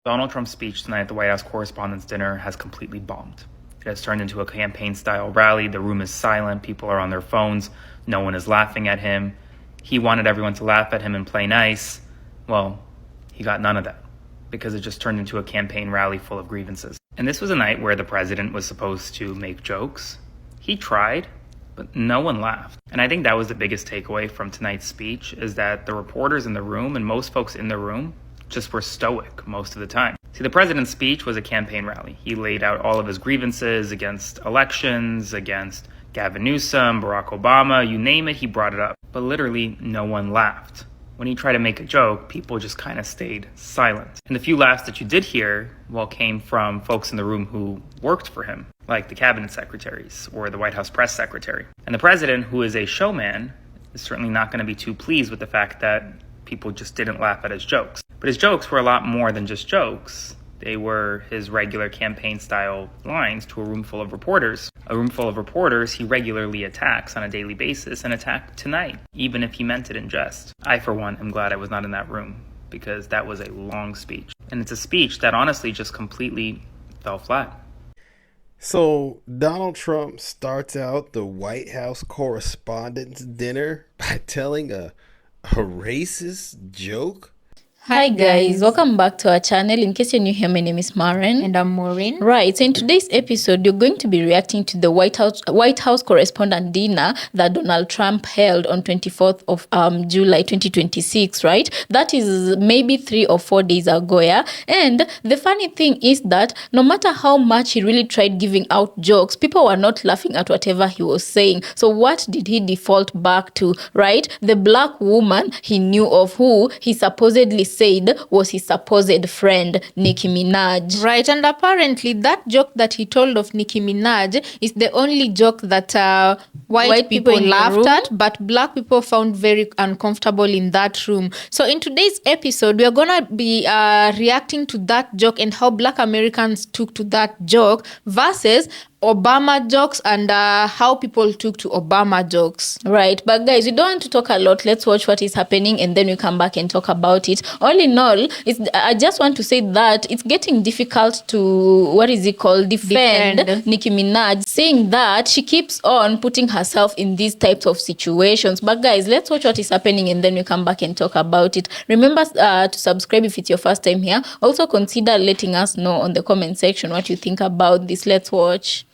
Donald Trump's speech tonight at the White House Correspondents' Dinner has completely bombed. It has turned into a campaign-style rally. The room is silent. People are on their phones. No one is laughing at him. He wanted everyone to laugh at him and play nice. Well, he got none of that because it just turned into a campaign rally full of grievances. And this was a night where the president was supposed to make jokes. He tried, but no one laughed. And I think that was the biggest takeaway from tonight's speech, is that the reporters in the room and most folks in the room just were stoic most of the time. See, the president's speech was a campaign rally. He laid out all of his grievances against elections, against Gavin Newsom, Barack Obama, you name it, he brought it up. But literally no one laughed. When he tried to make a joke, people just kind of stayed silent. And the few laughs that you did hear, well, came from folks in the room who worked for him, like the cabinet secretaries or the White House press secretary. And the president, who is a showman, is certainly not going to be too pleased with the fact that people just didn't laugh at his jokes. But his jokes were a lot more than just jokes. They were his regular campaign-style lines to a room full of reporters. A room full of reporters he regularly attacks on a daily basis, and attacked tonight, even if he meant it in jest. I, for one, am glad I was not in that room, because that was a long speech. And it's a speech that honestly just completely fell flat. So Donald Trump starts out the White House Correspondents' Dinner by telling a racist joke? Hi guys, welcome back to our channel. In case you're new here, my name is Maren. And I'm Maureen. Right, so in today's episode, you're going to be reacting to the White House Correspondent Dinner that Donald Trump held on 24th of July 2026, right? That is maybe 3 or 4 days ago, yeah? And the funny thing is that no matter how much he really tried giving out jokes, people were not laughing at whatever he was saying. So what did he default back to, right? The black woman he knew of, who he supposedly said was his supposed friend, Nicki Minaj. Right, and apparently that joke that he told of Nicki Minaj is the only joke that white people laughed at, but black people found very uncomfortable in that room. So in today's episode, we are going to be reacting to that joke and how black Americans took to that joke versus Obama jokes and how people took to Obama jokes. Right, but guys, we don't want to talk a lot. Let's watch what is happening and then we come back and talk about it. All in all, I just want to say that it's getting difficult to, defend Nicki Minaj, saying that she keeps on putting herself in these types of situations. But guys, let's watch what is happening and then we come back and talk about it. Remember to subscribe if it's your first time here. Also consider letting us know on the comment section what you think about this. Let's watch.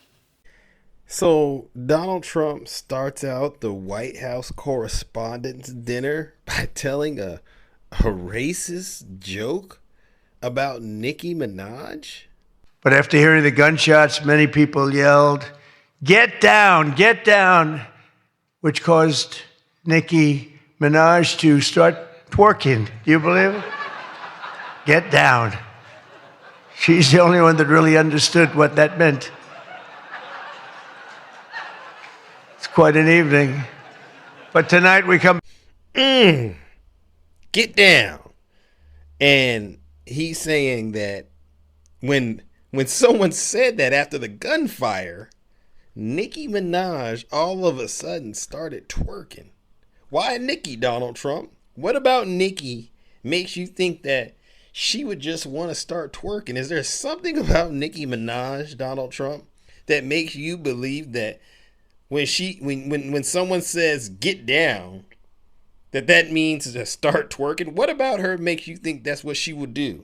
So Donald Trump starts out the White House Correspondents' Dinner by telling a racist joke about Nicki Minaj? But after hearing the gunshots, many people yelled, get down," which caused Nicki Minaj to start twerking. Do you believe it? Get down. She's the only one that really understood what that meant. Quite an evening. But tonight we come... Get down. And he's saying that when someone said that after the gunfire, Nicki Minaj all of a sudden started twerking. Why Nicki, Donald Trump? What about Nicki makes you think that she would just want to start twerking? Is there something about Nicki Minaj, Donald Trump, that makes you believe that when someone says get down, that means to start twerking? What about her makes you think that's what she would do?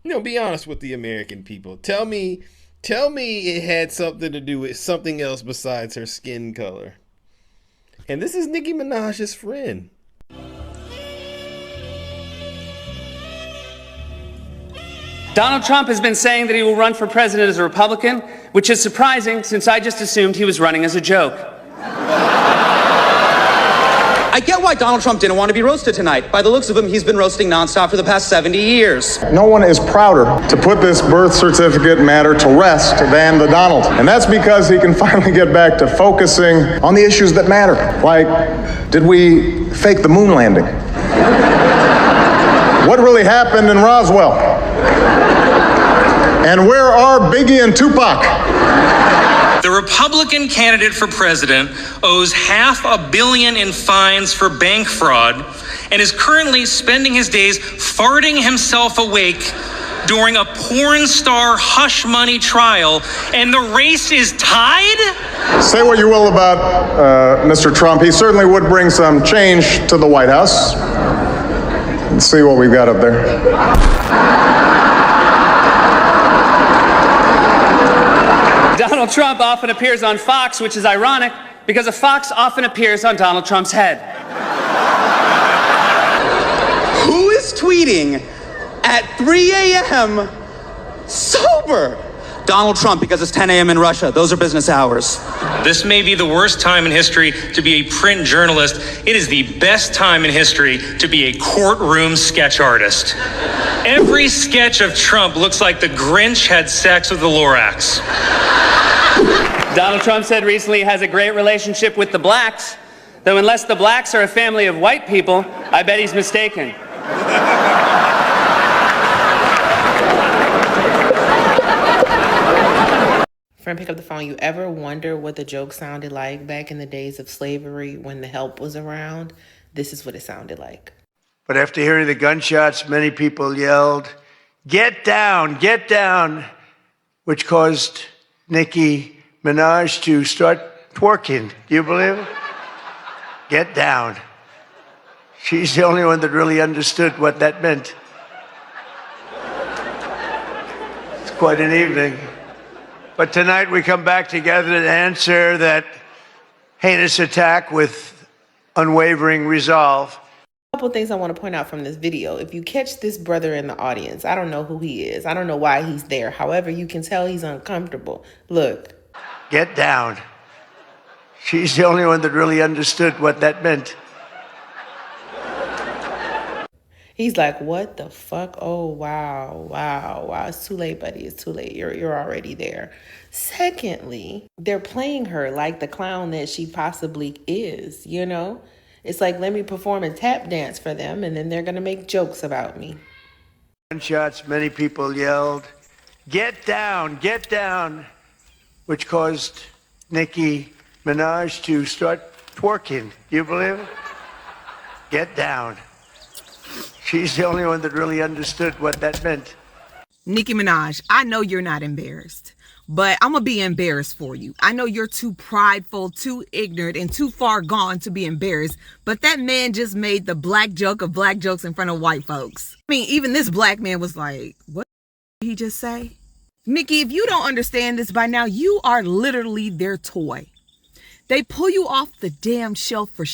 Be honest with the American people. Tell me it had something to do with something else besides her skin color. And this is Nicki Minaj's friend. Donald Trump has been saying that he will run for president as a Republican, which is surprising since I just assumed he was running as a joke. I get why Donald Trump didn't want to be roasted tonight. By the looks of him, he's been roasting nonstop for the past 70 years. No one is prouder to put this birth certificate matter to rest than the Donald. And that's because he can finally get back to focusing on the issues that matter. Like, did we fake the moon landing? What really happened in Roswell? And where are Biggie and Tupac? The Republican candidate for president owes $500 million in fines for bank fraud and is currently spending his days farting himself awake during a porn star hush money trial, and the race is tied? Say what you will about Mr. Trump. He certainly would bring some change to the White House. Let's see what we've got up there. Donald Trump often appears on Fox, which is ironic because a fox often appears on Donald Trump's head. Who is tweeting at 3 a.m. sober? Donald Trump, because it's 10 a.m. in Russia. Those are business hours. This may be the worst time in history to be a print journalist. It is the best time in history to be a courtroom sketch artist. Every sketch of Trump looks like the Grinch had sex with the Lorax. Donald Trump said recently he has a great relationship with the blacks, though unless the blacks are a family of white people, I bet he's mistaken. Friend, pick up the phone. You ever wonder what the joke sounded like back in the days of slavery when the help was around? This is what it sounded like. But after hearing the gunshots, many people yelled, get down, which caused Nicki Minaj to start twerking. Do you believe it? Get down. She's the only one that really understood what that meant. It's quite an evening. But tonight we come back together to answer that heinous attack with unwavering resolve. A couple things I want to point out from this video. If you catch this brother in the audience, I don't know who he is. I don't know why he's there. However, you can tell he's uncomfortable. Look. Get down. She's the only one that really understood what that meant. He's like, what the fuck? Oh, wow. It's too late, buddy. It's too late. You're already there. Secondly, they're playing her like the clown that she possibly is, you know? It's like, let me perform a tap dance for them, and then they're going to make jokes about me. Gunshots, many people yelled, get down, which caused Nicki Minaj to start twerking. Do you believe it? Get down. She's the only one that really understood what that meant. Nicki Minaj, I know you're not embarrassed, but I'm going to be embarrassed for you. I know you're too prideful, too ignorant, and too far gone to be embarrassed, but that man just made the black joke of black jokes in front of white folks. I mean, even this black man was like, what did he just say? Nicki, if you don't understand this by now, you are literally their toy. They pull you off the damn shelf for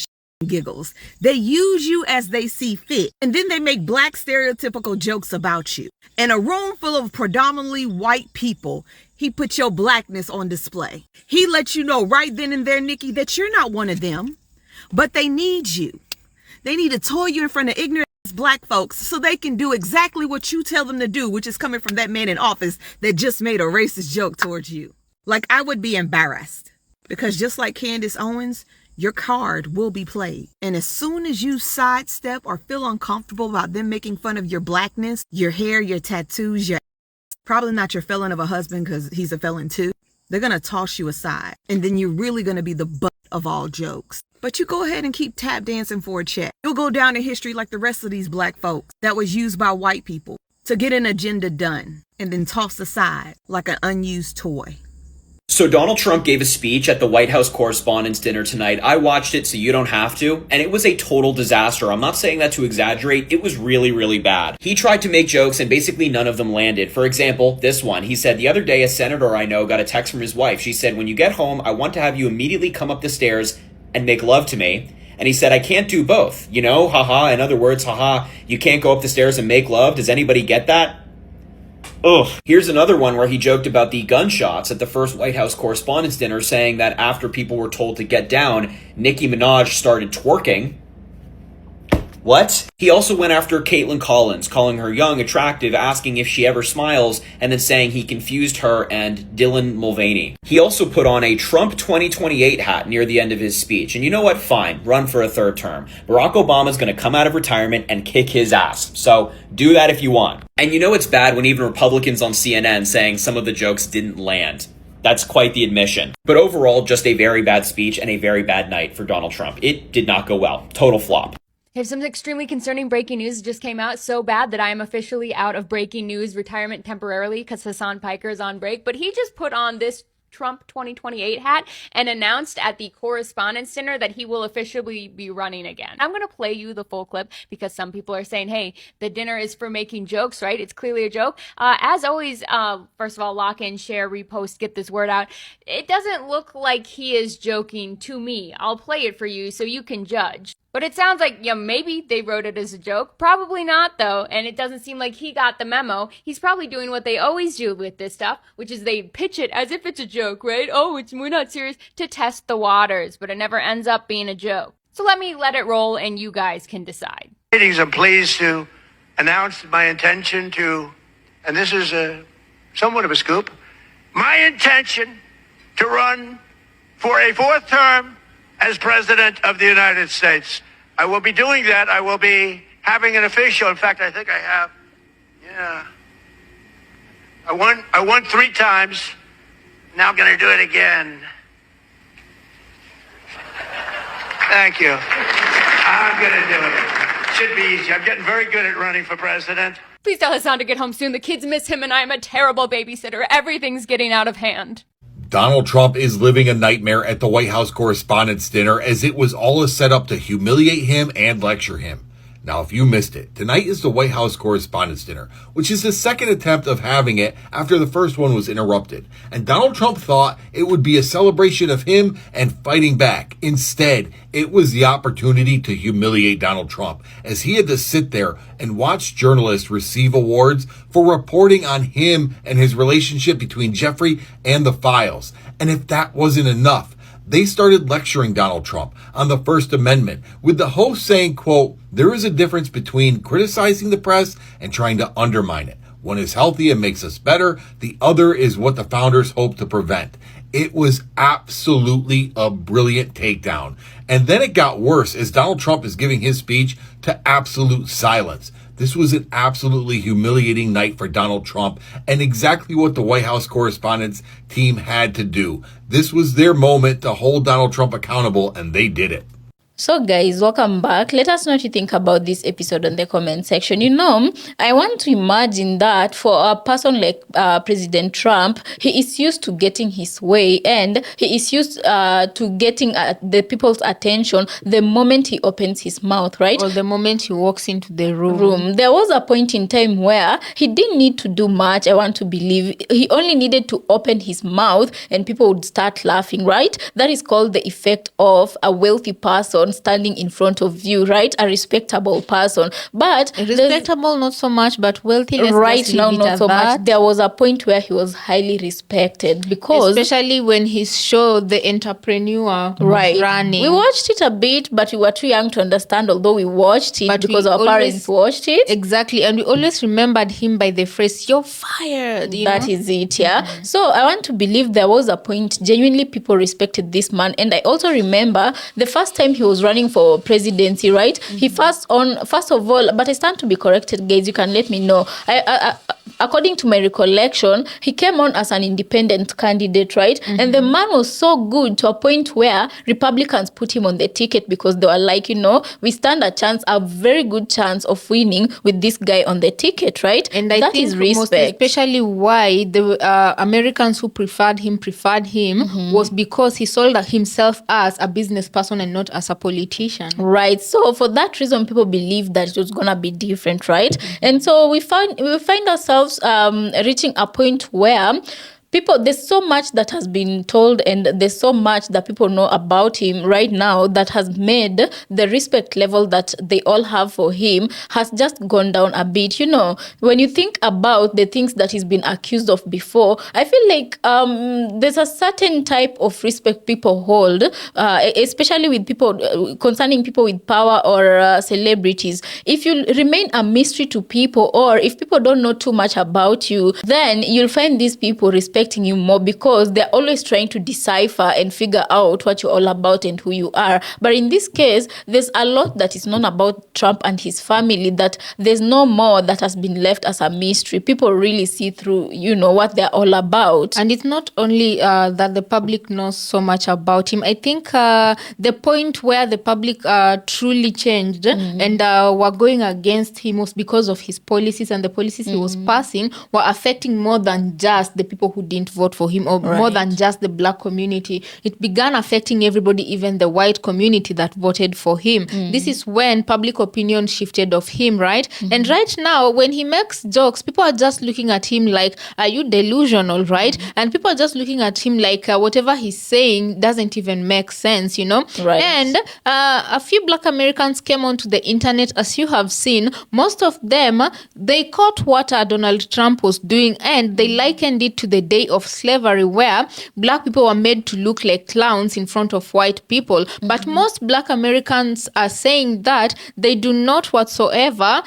giggles. They use you as they see fit, and then they make black stereotypical jokes about you. In a room full of predominantly white people, he put your blackness on display. He let you know right then and there, Nicki, that you're not one of them, but they need you. They need to toy you in front of ignorant black folks so they can do exactly what you tell them to do, which is coming from that man in office that just made a racist joke towards you. Like, I would be embarrassed, because just like Candace Owens, your card will be played. And as soon as you sidestep or feel uncomfortable about them making fun of your blackness, your hair, your tattoos, your probably not your felon of a husband because he's a felon too, they're going to toss you aside. And then you're really going to be the butt of all jokes. But you go ahead and keep tap dancing for a check. You'll go down in history like the rest of these black folks that was used by white people to get an agenda done and then tossed aside like an unused toy. So Donald Trump gave a speech at the White House Correspondents' Dinner tonight. I watched it so you don't have to, and it was a total disaster. I'm not saying that to exaggerate. It was really, really bad. He tried to make jokes and basically none of them landed. For example, this one. He said, the other day a senator I know got a text from his wife. She said, when you get home, I want to have you immediately come up the stairs and make love to me. And he said, I can't do both. You know, haha. In other words, haha, you can't go up the stairs and make love. Does anybody get that? Ugh. Here's another one where he joked about the gunshots at the first White House Correspondents' Dinner, saying that after people were told to get down, Nicki Minaj started twerking. What? He also went after Caitlin Collins, calling her young, attractive, asking if she ever smiles, and then saying he confused her and Dylan Mulvaney. He also put on a Trump 2028 hat near the end of his speech. And you know what? Fine. Run for a third term. Barack Obama's going to come out of retirement and kick his ass. So do that if you want. And you know it's bad when even Republicans on CNN saying some of the jokes didn't land. That's quite the admission. But overall, just a very bad speech and a very bad night for Donald Trump. It did not go well. Total flop. Here's some extremely concerning breaking news just came out. So bad that I am officially out of breaking news retirement temporarily because Hassan Piker is on break. But he just put on this Trump 2028 hat and announced at the Correspondents' Dinner that he will officially be running again. I'm going to play you the full clip because some people are saying, hey, the dinner is for making jokes, right? It's clearly a joke. As always, first of all, lock in, share, repost, get this word out. It doesn't look like he is joking to me. I'll play it for you so you can judge. But it sounds like, maybe they wrote it as a joke. Probably not, though. And it doesn't seem like he got the memo. He's probably doing what they always do with this stuff, which is they pitch it as if it's a joke, right? Oh, we're not serious, to test the waters. But it never ends up being a joke. So let it roll and you guys can decide. Ladies, I'm pleased to announce my intention to, and this is somewhat of a scoop, my intention to run for a fourth term as President of the United States. I will be doing that. I will be having an official. In fact, I think I have. Yeah. I won 3 times. Now I'm going to do it again. Thank you. I'm going to do it. Should be easy. I'm getting very good at running for president. Please tell Hassan to get home soon. The kids miss him and I'm a terrible babysitter. Everything's getting out of hand. Donald Trump is living a nightmare at the White House Correspondents' Dinner as it was all a setup to humiliate him and lecture him. Now, if you missed it, tonight is the White House Correspondents' Dinner, which is the second attempt of having it after the first one was interrupted. And Donald Trump thought it would be a celebration of him and fighting back. Instead, it was the opportunity to humiliate Donald Trump as he had to sit there and watch journalists receive awards for reporting on him and his relationship between Jeffrey and the files. And if that wasn't enough, they started lecturing Donald Trump on the First Amendment, with the host saying, quote, there is a difference between criticizing the press and trying to undermine it. One is healthy and makes us better. The other is what the founders hope to prevent. It was absolutely a brilliant takedown. And then it got worse as Donald Trump is giving his speech to absolute silence. This was an absolutely humiliating night for Donald Trump and exactly what the White House Correspondents team had to do. This was their moment to hold Donald Trump accountable, and they did it. So guys, welcome back. Let us know what you think about this episode in the comment section. I want to imagine that for a person like President Trump, he is used to getting his way and he is used to getting the people's attention the moment he opens his mouth, right? Or the moment he walks into the room. There was a point in time where he didn't need to do much, I want to believe. He only needed to open his mouth and people would start laughing, right? That is called the effect of a wealthy person standing in front of you, right? A respectable person. But respectable, not so much, but wealthy. Right now, not so much. There was a point where he was highly respected because, especially when he showed the entrepreneur running. We watched it a bit, but we were too young to understand. Although we watched it because our parents watched it. Exactly, and we always remembered him by the phrase "You're fired." That is it, yeah. Mm-hmm. So I want to believe there was a point. Genuinely, people respected this man, and I also remember the first time he was running for presidency, right? Mm-hmm. He first of all, but I stand to be corrected, guys. You can let me know. According to my recollection, he came on as an independent candidate, right? Mm-hmm. And the man was so good to a point where Republicans put him on the ticket because they were like, we stand a very good chance of winning with this guy on the ticket, right? And I think most especially why the Americans who preferred him mm-hmm. was because he sold himself as a business person and not as a politician. Right. So for that reason, people believed that it was going to be different, right? Mm-hmm. And so we find ourselves reaching a point where there's so much that has been told and there's so much that people know about him right now that has made the respect level that they all have for him has just gone down a bit. When you think about the things that he's been accused of before, I feel like there's a certain type of respect people hold, especially with people, concerning people with power or celebrities. If you remain a mystery to people or if people don't know too much about you, then you'll find these people respect respecting you more because they're always trying to decipher and figure out what you're all about and who you are. But in this case, there's a lot that is known about Trump and his family that there's no more that has been left as a mystery. People really see through, what they're all about. And it's not only that the public knows so much about him. I think the point where the public truly changed and were going against him was because of his policies, and the policies he was passing were affecting more than just the people who didn't vote for him, or more than just the black community. It began affecting everybody, even the white community that voted for him. This is when public opinion shifted of him, right? And right now, when he makes jokes, people are just looking at him like, are you delusional, right? And people are just looking at him like whatever he's saying doesn't even make sense, Right. And a few black Americans came onto the internet, as you have seen. Most of them, they caught what Donald Trump was doing, and they likened it to the day of slavery, where black people were made to look like clowns in front of white people. But most black Americans are saying that they do not whatsoever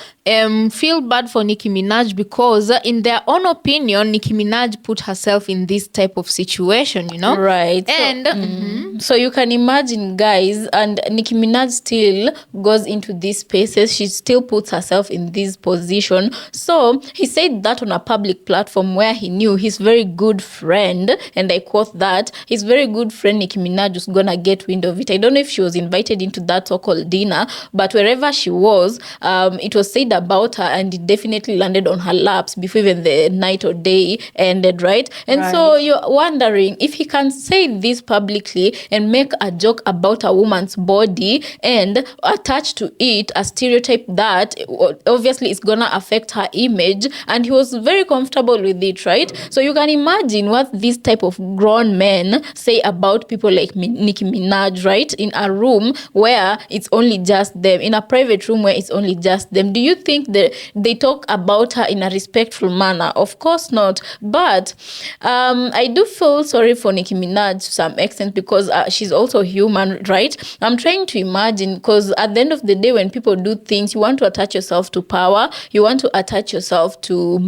feel bad for Nicki Minaj, because in their own opinion, Nicki Minaj put herself in this type of situation, Right. And so you can imagine, guys, and Nicki Minaj still goes into these spaces. She still puts herself in this position. So he said that on a public platform where he knew his very good friend, and I quote that, his very good friend Nicki Minaj was gonna get wind of it. I don't know if she was invited into that so-called dinner, but wherever she was, it was said about her, and it definitely landed on her laps before even the night or day ended, right? And so you're wondering if he can say this publicly and make a joke about a woman's body and attach to it a stereotype that obviously is gonna affect her image, and he was very comfortable with it, right? So you can imagine what these type of grown men say about people like Nicki Minaj, right? In a room where it's only just them, in a private room where it's only just them. Do you think that they talk about her in a respectful manner? Of course not. But I do feel sorry for Nicki Minaj to some extent, because she's also human, right? I'm trying to imagine, because at the end of the day, when people do things, you want to attach yourself to power, you want to attach yourself to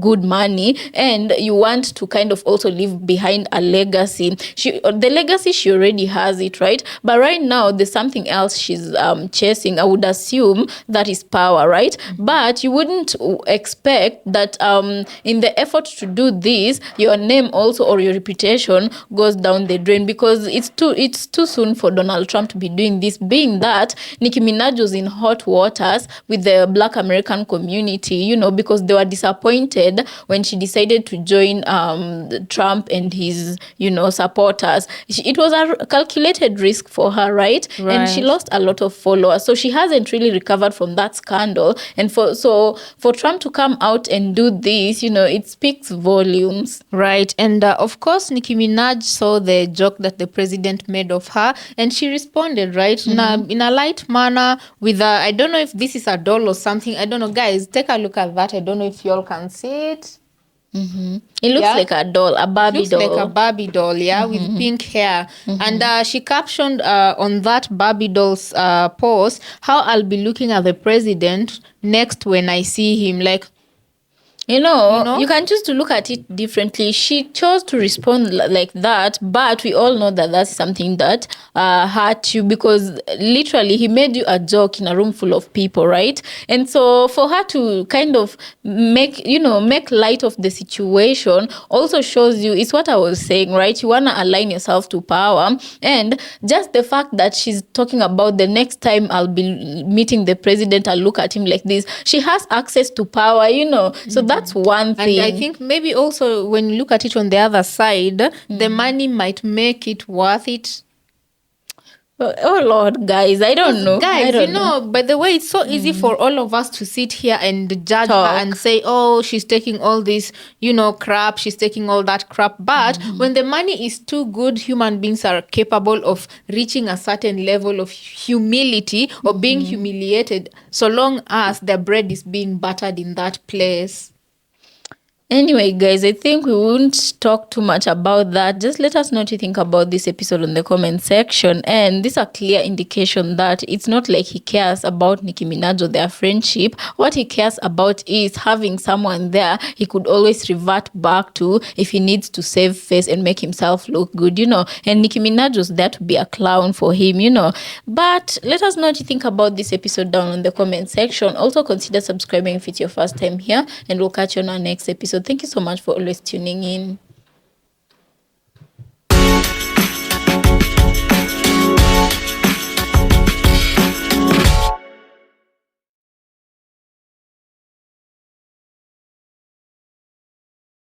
good money, and you want to kind of also leave behind a legacy. The legacy, she already has it, right? But right now, there's something else she's chasing. I would assume that is power, right? But you wouldn't expect that in the effort to do this, your name also, or your reputation, goes down the drain, because it's too soon for Donald Trump to be doing this, being that Nicki Minaj was in hot waters with the Black American community, because they were disappointed when she decided to join Trump and his, supporters. It was a calculated risk for her, right? And she lost a lot of followers. So she hasn't really recovered from that scandal. And for Trump to come out and do this, it speaks volumes. Right. And of course, Nicki Minaj saw the joke that the president made of her, and she responded, right? In a light manner with I don't know if this is a doll or something. I don't know. Guys, take a look at that. I don't know if y'all can see it. It looks like a doll, a Barbie doll. Looks like a Barbie doll, with pink hair. And she captioned on that Barbie doll's post, how I'll be looking at the president next when I see him. Like, you can choose to look at it differently. She chose to respond like that, but we all know that that's something that hurt you, because literally he made you a joke in a room full of people, right? And so for her to kind of make light of the situation also shows you, it's what I was saying, right? You want to align yourself to power, and just the fact that she's talking about the next time I'll be meeting the president, I'll look at him like this. She has access to power, so that's one thing. And I think maybe also when you look at it on the other side, the money might make it worth it. Oh Lord, guys, I don't know. Guys, by the way, it's so easy for all of us to sit here and judge her and say, oh, she's taking all this, crap, she's taking all that crap. But when the money is too good, human beings are capable of reaching a certain level of humility or being humiliated, so long as the bread is being buttered in that place. Anyway, guys, I think we won't talk too much about that. Just let us know what you think about this episode in the comment section. And this is a clear indication that it's not like he cares about Nicki Minaj or their friendship. What he cares about is having someone there he could always revert back to if he needs to save face and make himself look good, And Nicki Minaj was there to be a clown for him, But let us know what you think about this episode down in the comment section. Also, consider subscribing if it's your first time here, and we'll catch you on our next episode. Thank you so much for always tuning in.